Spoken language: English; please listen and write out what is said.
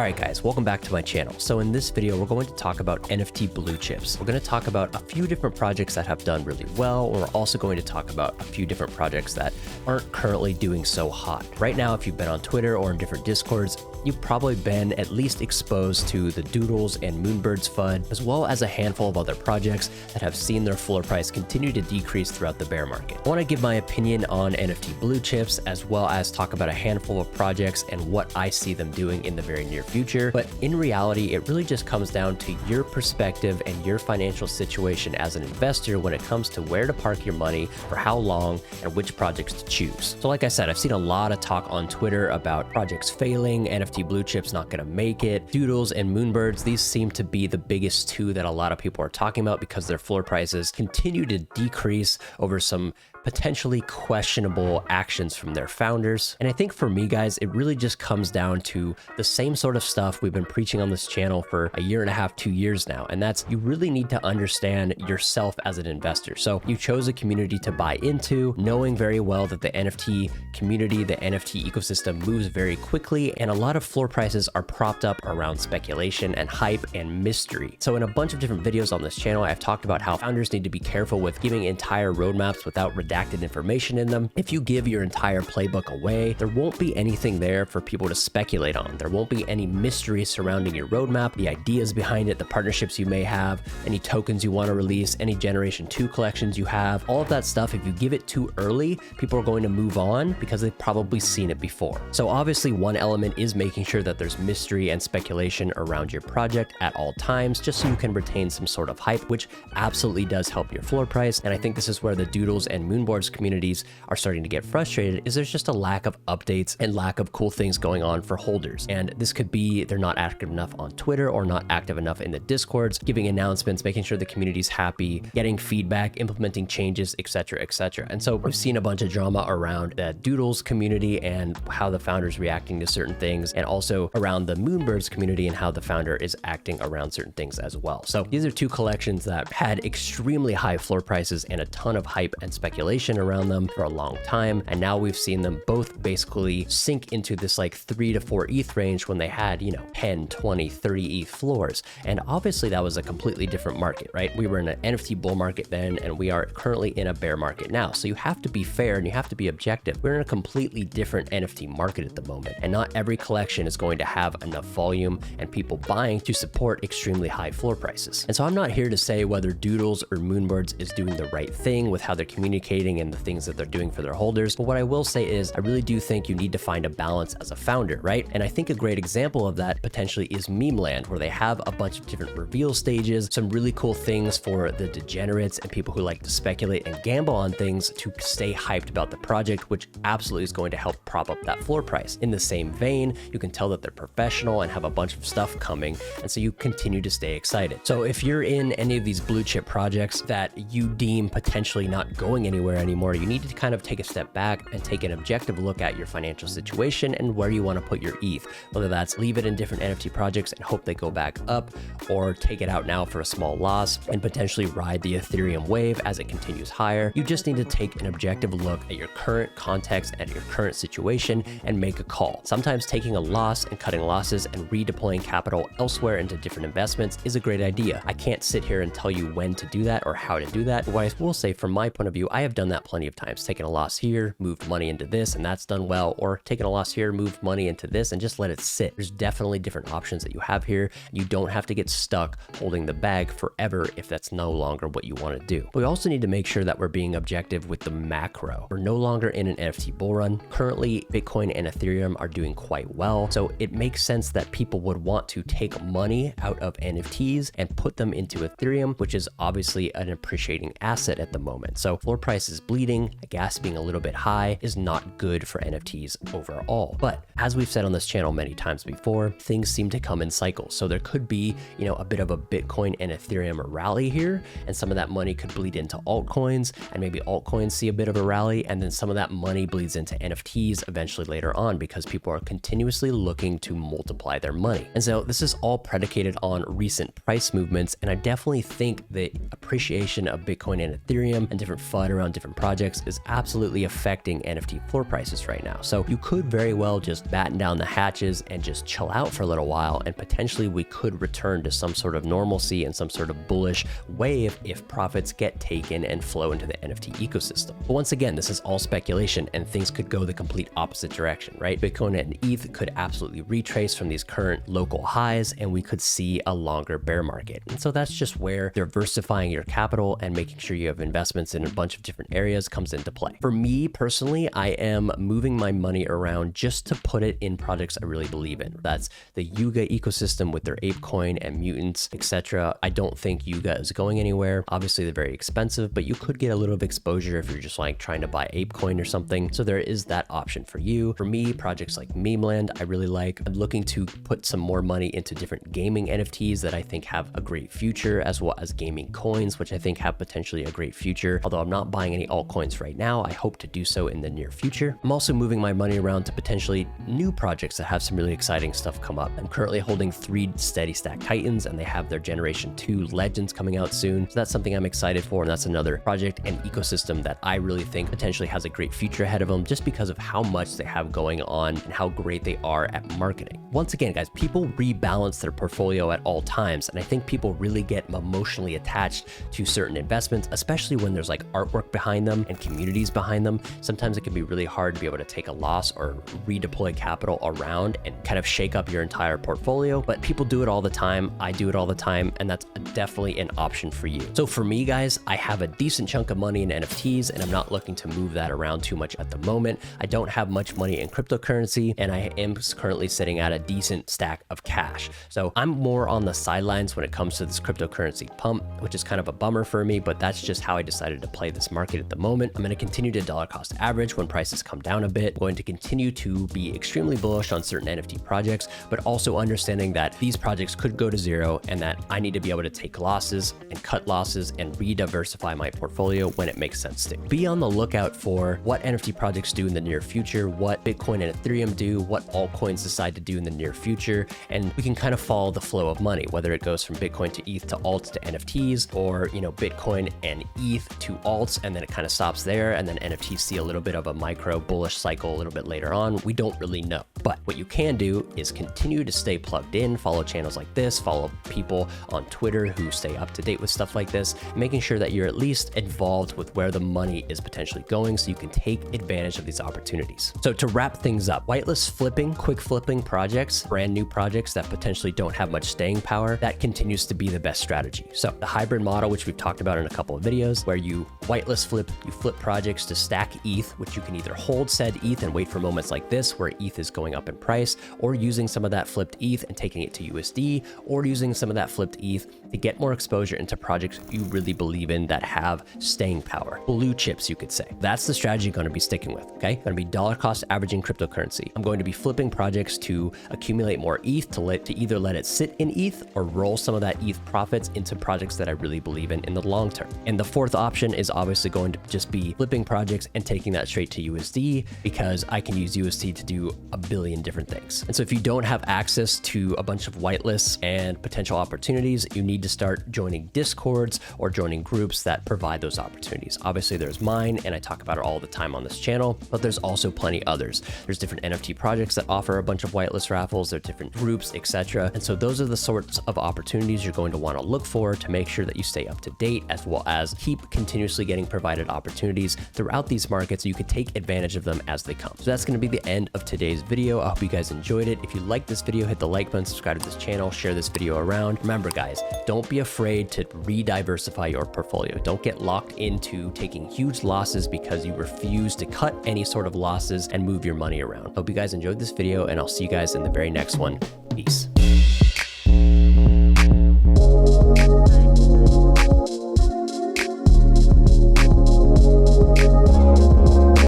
Alright guys, welcome back to my channel. So in this video, we're going to talk about NFT blue chips. We're going to talk about a few different projects that have done really well. We're also going to talk about a few different projects that aren't currently doing so hot. Right now, if you've been on Twitter or in different Discords, you've probably been at least exposed to the Doodles and Moonbirds FUD, as well as a handful of other projects that have seen their floor price continue to decrease throughout the bear market. I want to give my opinion on NFT blue chips, as well as talk about a handful of projects and what I see them doing in the very near future. But in reality, it really just comes down to your perspective and your financial situation as an investor when it comes to where to park your money, for how long, and which projects to choose. So like I said, I've seen a lot of talk on Twitter about projects failing, NFT blue chips not going to make it, Doodles and Moonbirds. These seem to be the biggest two that a lot of people are talking about because their floor prices continue to decrease over some potentially questionable actions from their founders. And I think for me, guys, it really just comes down to the same sort of stuff we've been preaching on this channel for a year and a half, 2 years now. And that's, you really need to understand yourself as an investor. So you chose a community to buy into, knowing very well that the NFT community, the NFT ecosystem moves very quickly, and a lot of floor prices are propped up around speculation and hype and mystery. So in a bunch of different videos on this channel, I've talked about how founders need to be careful with giving entire roadmaps without redacted information in them. If you give your entire playbook away, there won't be anything there for people to speculate on. There won't be any mystery surrounding your roadmap, the ideas behind it, the partnerships you may have, any tokens you want to release, any Generation 2 collections you have, all of that stuff. If you give it too early, people are going to move on because they've probably seen it before. So obviously one element is making sure that there's mystery and speculation around your project at all times, just so you can retain some sort of hype, which absolutely does help your floor price. And I think this is where the Doodles and Moonboards communities are starting to get frustrated, is there's just a lack of updates and lack of cool things going on for holders. And this could be they're not active enough on Twitter or not active enough in the Discords, giving announcements, making sure the community's happy, getting feedback, implementing changes, etc., etc. And so we've seen a bunch of drama around the Doodles community and how the founder's reacting to certain things, and also around the Moonbirds community and how the founder is acting around certain things as well. So these are two collections that had extremely high floor prices and a ton of hype and speculation around them for a long time, and now we've seen them both basically sink into this like 3 to 4 ETH range when they had, you know, 10, 20, 30 ETH floors. And obviously that was a completely different market, right? We were in an NFT bull market then, and we are currently in a bear market now. So you have to be fair and you have to be objective. We're in a completely different NFT market at the moment, and not every collection is going to have enough volume and people buying to support extremely high floor prices. And so I'm not here to say whether Doodles or Moonbirds is doing the right thing with how they're communicating and the things that they're doing for their holders. But what I will say is I really do think you need to find a balance as a founder, right? And I think a great example of that potentially is memeland, where they have a bunch of different reveal stages, some really cool things for the degenerates and people who like to speculate and gamble on things to stay hyped about the project, which absolutely is going to help prop up that floor price. In the same vein, you can tell that they're professional and have a bunch of stuff coming, and so you continue to stay excited. So if you're in any of these blue chip projects that you deem potentially not going anywhere anymore, you need to kind of take a step back and take an objective look at your financial situation and where you want to put your ETH, whether that's leave it in different NFT projects and hope they go back up, or take it out now for a small loss and potentially ride the Ethereum wave as it continues higher. You just need to take an objective look at your current context and your current situation and make a call. Sometimes taking a loss and cutting losses and redeploying capital elsewhere into different investments is a great idea. I can't sit here and tell you when to do that or how to do that, but what I will say from my point of view, I have done that plenty of times. Taken a loss here, moved money into this, and that's done well, or taken a loss here, moved money into this, and just let it sit. There's definitely different options that you have here. You don't have to get stuck holding the bag forever if that's no longer what you want to do. But we also need to make sure that we're being objective with the macro. We're no longer in an NFT bull run. Currently, Bitcoin and Ethereum are doing quite well, so it makes sense that people would want to take money out of NFTs and put them into Ethereum, which is obviously an appreciating asset at the moment. So floor price is bleeding, gas being a little bit high is not good for NFTs overall. But as we've said on this channel many times before, things seem to come in cycles. So there could be, you know, a bit of a Bitcoin and Ethereum rally here, and some of that money could bleed into altcoins, and maybe altcoins see a bit of a rally, and then some of that money bleeds into NFTs eventually later on because people are continuously looking to multiply their money. And so this is all predicated on recent price movements, and I definitely think the appreciation of Bitcoin and Ethereum and different FUD around different projects is absolutely affecting NFT floor prices right now. So you could very well just batten down the hatches and just chill out for a little while, and potentially we could return to some sort of normalcy and some sort of bullish wave if profits get taken and flow into the NFT ecosystem. But once again, this is all speculation and things could go the complete opposite direction, right? Bitcoin and ETH could absolutely retrace from these current local highs and we could see a longer bear market. And so that's just where diversifying your capital and making sure you have investments in a bunch of different areas comes into play. For me personally, I am moving my money around just to put it in projects I really believe in. That's the Yuga ecosystem with their ApeCoin and mutants, etc. I don't think Yuga is going anywhere. Obviously, they're very expensive, but you could get a little bit of exposure if you're just like trying to buy ApeCoin or something. So there is that option for you. For me, projects like memeland, I really like. I'm looking to put some more money into different gaming NFTs that I think have a great future, as well as gaming coins, which I think have potentially a great future. Although I'm not buying any altcoins right now, I hope to do so in the near future. I'm also moving my money around to potentially new projects that have some really exciting stuff come up. I'm currently holding 3 steady stack titans, and they have their generation 2 legends coming out soon. So that's something I'm excited for, and that's another project and ecosystem that I really think potentially has a great future ahead of them, just because of how much they have going on and how great they are at marketing. Once again, guys, people rebalance their portfolio at all times, and I think people really get emotionally attached to certain investments, especially when there's like artwork behind them and communities behind them. Sometimes it can be really hard to be able to take a loss or redeploy capital around and kind of shake up your entire portfolio, but people do it all the time. I do it all the time, and that's definitely an option for you. So for me, guys, I have a decent chunk of money in NFTs, and I'm not looking to move that around too much at the moment. I don't have much money in cryptocurrency, and I am currently sitting at a decent stack of cash. So I'm more on the sidelines when it comes to this cryptocurrency pump, which is kind of a bummer for me, but that's just how I decided to play this market at the moment. I'm going to continue to dollar cost average when prices come down a bit. I'm going to continue to be extremely bullish on certain NFT projects, but also understanding that these projects could go to zero and that I need to be able to take losses and cut losses and re-diversify my portfolio when it makes sense to. Be on the lookout for what NFT projects do in the near future, what Bitcoin and Ethereum do, what altcoins decide to do in the near future, and we can kind of follow the flow of money, whether it goes from Bitcoin to ETH to alts to NFTs, or Bitcoin and ETH to alts, and then it kind of stops there, and then NFTs see a little bit of a micro bullish cycle a little bit later on. We don't really know. But what you can do is continue to stay plugged in, follow channels like this, follow people on Twitter who stay up to date with stuff like this, making sure that you're at least involved with where the money is potentially going so you can take advantage of these opportunities. So to wrap things up, whitelist flipping, quick flipping projects, brand new projects that potentially don't have much staying power, that continues to be the best strategy. So the hybrid model, which we've talked about in a couple of videos, where you whitelist flip, you flip projects to stack ETH, which you can either hold said ETH and wait for moments like this where ETH is going up in price, or using some of that flipped ETH and taking it to USD, or using some of that flipped ETH to get more exposure into projects you really believe in that have staying power. Blue chips, you could say. That's the strategy I'm going to be sticking with, okay? Going to be dollar cost averaging cryptocurrency. I'm going to be flipping projects to accumulate more ETH to either let it sit in ETH or roll some of that ETH profits into projects that I really believe in the long term. And the fourth option is obviously going to just be flipping projects and taking that straight to USD, because I can use USD to do a billion different things. And so if you don't have access to a bunch of whitelists and potential opportunities, you need to start joining Discords or joining groups that provide those opportunities. Obviously there's mine, and I talk about it all the time on this channel, but there's also plenty others. There's different NFT projects that offer a bunch of whitelist raffles, there are different groups, etc. And so those are the sorts of opportunities you're going to want to look for to make sure that you stay up to date, as well as keep continuously getting provided opportunities throughout these markets so you can take advantage of them as they come. So that's going to be the end of today's video. I hope you guys enjoyed it. If you liked this video, hit the like button, subscribe to this channel, share this video around. Remember guys, don't be afraid to re-diversify your portfolio. Don't get locked into taking huge losses because you refuse to cut any sort of losses and move your money around. Hope you guys enjoyed this video, and I'll see you guys in the very next one. Peace.